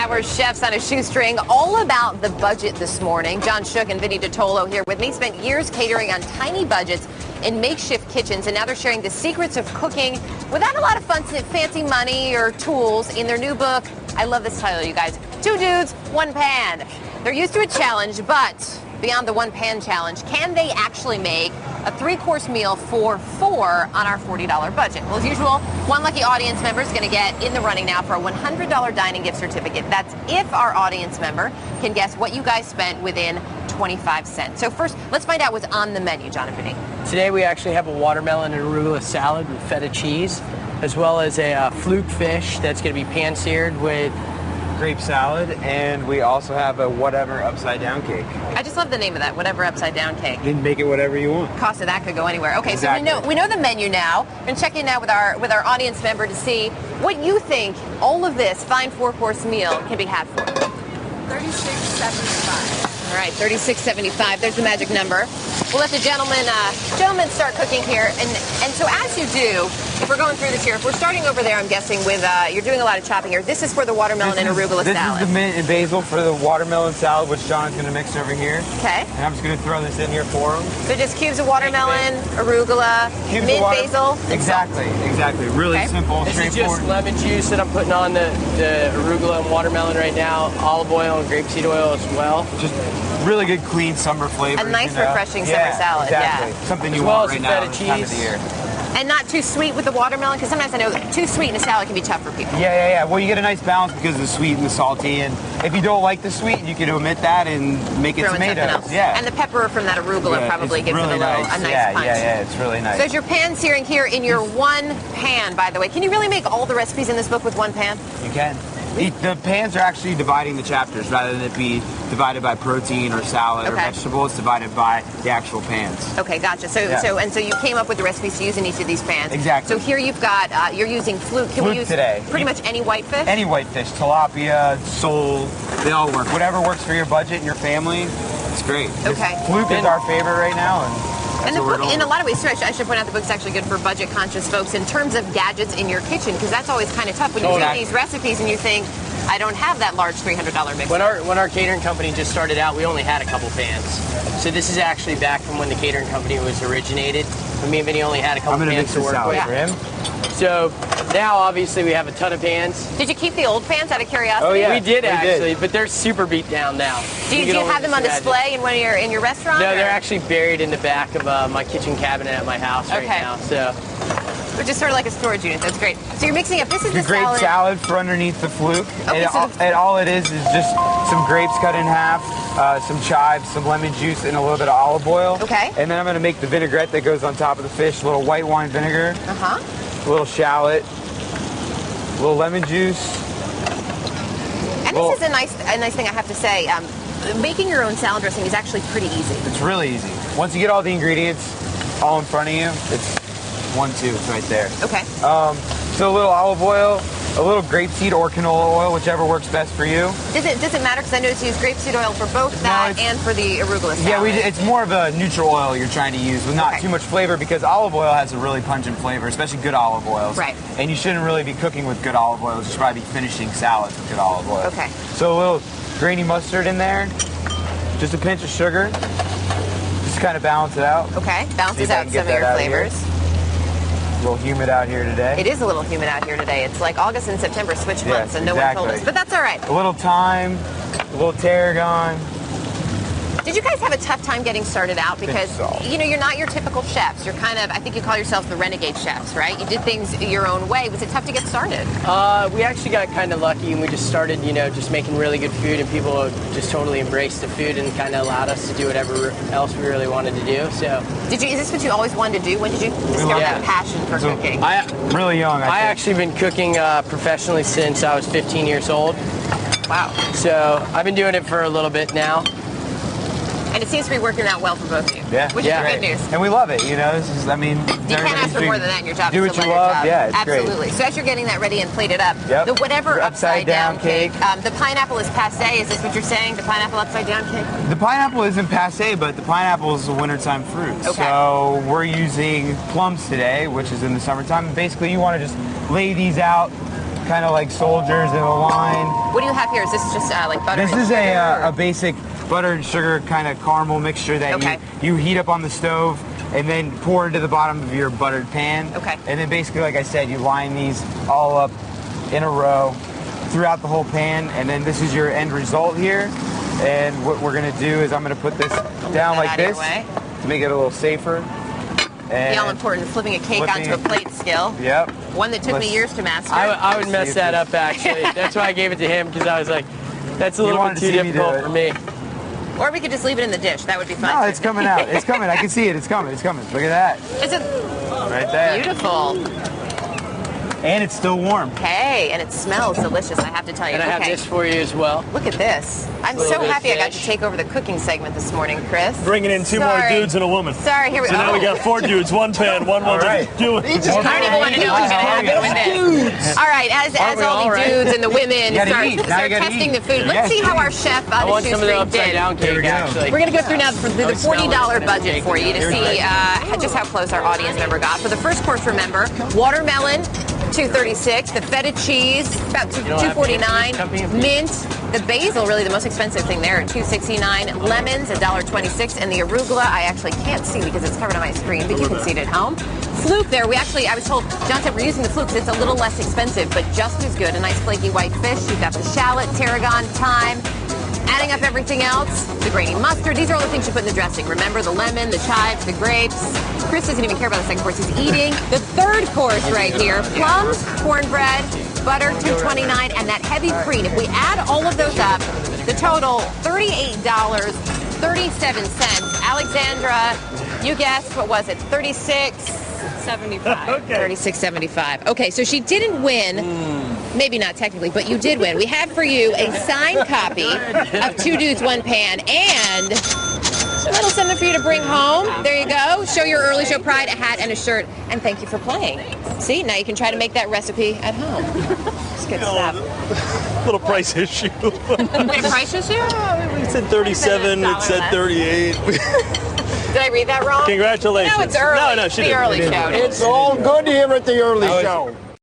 Our chefs on a shoestring, all about the budget this morning. John Shook and Vinny Dotolo here with me. Spent years catering on tiny budgets in makeshift kitchens, and now they're sharing the secrets of cooking without a lot of fancy money or tools in their new book. I love this title, you guys. 2 dudes, 1 pan. They're used to a challenge, but beyond the 1 pan challenge, can they actually make a 3-course meal for 4 on our $40 budget? Well, as usual, 1 lucky audience member is going to get in the running now for a $100 dining gift certificate. That's if our audience member can guess what you guys spent within 25 cents. So first, let's find out what's on the menu, John and Vinny. Today we actually have a watermelon and arugula salad with feta cheese, as well as a fluke fish that's going to be pan-seared with grape salad, and we also have a whatever upside down cake. I just love the name of that, whatever upside down cake. You can make it whatever you want. Cost of that could go anywhere. Okay, exactly. So we know the menu now. We're gonna check in now with our audience member to see what you think all of this fine 4-course meal can be had for. $36.75. All right, $36.75. There's the magic number. We'll let the gentlemen start cooking here. And so as you do, if we're going through this here, if we're starting over there, I'm guessing with, you're doing a lot of chopping here. This is for the watermelon and arugula salad. This is the mint and basil for the watermelon salad, which John's going to mix over here. Okay. And I'm just going to throw this in here for him. So just cubes of watermelon, arugula, mint, basil. Exactly. Really simple, This is straightforward. just lemon juice that I'm putting on the arugula and watermelon right now, olive oil and grapeseed oil as well. Just really good, clean summer flavor. A nice, refreshing summer salad. Exactly. Yeah. Something you as well want as right now feta this time of cheese. the year. And not too sweet with the watermelon, because sometimes I know too sweet in a salad can be tough for people. Yeah. Well, you get a nice balance because of the sweet and the salty, and if you don't like the sweet, you can omit that and make it tomatoes. Yeah. And the pepper from that arugula probably gives really it a nice punch. Yeah, it's really nice. So as your pan searing here in your 1 pan, by the way, can you really make all the recipes in this book with 1 pan? You can. The pans are actually dividing the chapters rather than it be divided by protein or salad or vegetable. It's divided by the actual pans. Okay, gotcha. So you came up with the recipes to use in each of these pans. Exactly. So here you've got you're using fluke. Can we use today. Pretty much any whitefish? Any whitefish, tilapia, sole, they all work. Whatever works for your budget and your family, it's great. Okay. Fluke is our favorite right now. And the book, in a lot of ways, too, I should point out the book's actually good for budget-conscious folks in terms of gadgets in your kitchen, because that's always kind of tough when you see these recipes and you think, I don't have that large $300 mixer. When our catering company just started out, we only had a couple pans. So this is actually back from when the catering company was originated. Me and Vinny only had a couple pans to work with. For him. So now, obviously, we have a ton of pans. Did you keep the old pans out of curiosity? Oh yeah, we did actually, but they're super beat down now. Do you have them on display in one of your restaurants? No, they're actually buried in the back of my kitchen cabinet at my house right now. So, which is sort of like a storage unit. That's great. So you're mixing up. This is the grape salad for underneath the fluke. Okay, and all it is just some grapes cut in half, some chives, some lemon juice, and a little bit of olive oil. Okay. And then I'm going to make the vinaigrette that goes on top of the fish. A little white wine vinegar. A little shallot. A little lemon juice. And this is a nice thing I have to say. Making your own salad dressing is actually pretty easy. It's really easy. Once you get all the ingredients all in front of you, it's 1-2. It's right there. Okay. So a little olive oil, a little grapeseed or canola oil, whichever works best for you. Does it matter? Because I noticed you use grapeseed oil for both that and for the arugula salad. Yeah, it's more of a neutral oil you're trying to use with not too much flavor, because olive oil has a really pungent flavor, especially good olive oils. Right. And you shouldn't really be cooking with good olive oils. You should probably be finishing salads with good olive oil. Okay. So a little grainy mustard in there, just a pinch of sugar, just kind of balance it out. Okay, balances out some of your flavors. A little humid out here today. It is a little humid out here today. It's like August and September switch months, and no one told us. But that's all right. A little thyme, a little tarragon. Did you guys have a tough time getting started out? Because, you know, you're not your typical chefs. You're kind of, I think you call yourself the renegade chefs, right? You did things your own way. Was it tough to get started? We actually got kind of lucky, and we just started, just making really good food, and people just totally embraced the food and kind of allowed us to do whatever else we really wanted to do. So, is this what you always wanted to do? When did you discover that passion for cooking? Really young. I actually been cooking professionally since I was 15 years old. Wow. So I've been doing it for a little bit now. And it seems to be working out well for both of you. Yeah. Which is good news. And we love it, This is, you can't ask for more than that in your job. Do what you love. Yeah, it's Absolutely. great. So as you're getting that ready and plated up, the whatever upside down cake. The pineapple is passé. Is this what you're saying? The pineapple upside down cake? The pineapple isn't passé, but the pineapple is a wintertime fruit. Okay. So we're using plums today, which is in the summertime. Basically, you want to just lay these out kind of like soldiers in a line. What do you have here? Is this just like butter? This is a basic butter and sugar kind of caramel mixture that you heat up on the stove and then pour into the bottom of your buttered pan. Okay. And then basically, like I said, you line these all up in a row throughout the whole pan, and then this is your end result here. And what we're gonna do is I'm gonna put this down like this to make it a little safer. And the all-important flipping a cake onto a plate skill. Yep. One that took me years to master. I would mess that up, actually. That's why I gave it to him, because I was like, that's a little bit too difficult for me. Or we could just leave it in the dish. That would be fun. No, it's coming out. It's coming. I can see it. It's coming. It's coming. Look at that. Is it right there? Beautiful. And it's still warm. Okay, and it smells delicious, I have to tell you. And I have this for you as well. Look at this. I'm so happy I got to take over the cooking segment this morning, Chris. Bringing in two more dudes and a woman. Sorry, here we go. So now we got 4 dudes, 1 pan, 1 woman. Right. Do it. I don't even want to know what's going to happen with this. All right, as all the dudes and the women start testing the food, let's see how our chef I want the some of the shoestring did. upside down cake, actually. We're going to go through now the $40 budget for you to see just how close our audience member got. For the first course, remember, watermelon, $2.36. The feta cheese, about $2.49. Mint, the basil, really the most expensive thing there, $2.69. Lemons, $1.26. And the arugula, I actually can't see because it's covered on my screen, but you can see it at home. Fluke there, I was told, John said we're using the fluke because it's a little less expensive, but just as good. A nice flaky white fish. You've got the shallot, tarragon, thyme. Adding up everything else, the grainy mustard. These are all the things you put in the dressing. Remember the lemon, the chives, the grapes. Chris doesn't even care about the second course. He's eating. The third course right here, plums, cornbread, butter, $2.29, and that heavy cream. If we add all of those up, the total, $38.37. Alexandra, you guessed, what was it? $36.75. Okay. $36.75. Okay, so she didn't win. Maybe not technically, but you did win. We have for you a signed copy of 2 Dudes, 1 Pan, and a little something for you to bring home. There you go. Show your early show pride, a hat, and a shirt. And thank you for playing. See, now you can try to make that recipe at home. It's good stuff. Little price issue. Wait, a price issue? It said 37. It said 38. Did I read that wrong? Congratulations. No, it's early. No, she didn't. The early show. It's all good here at the early show.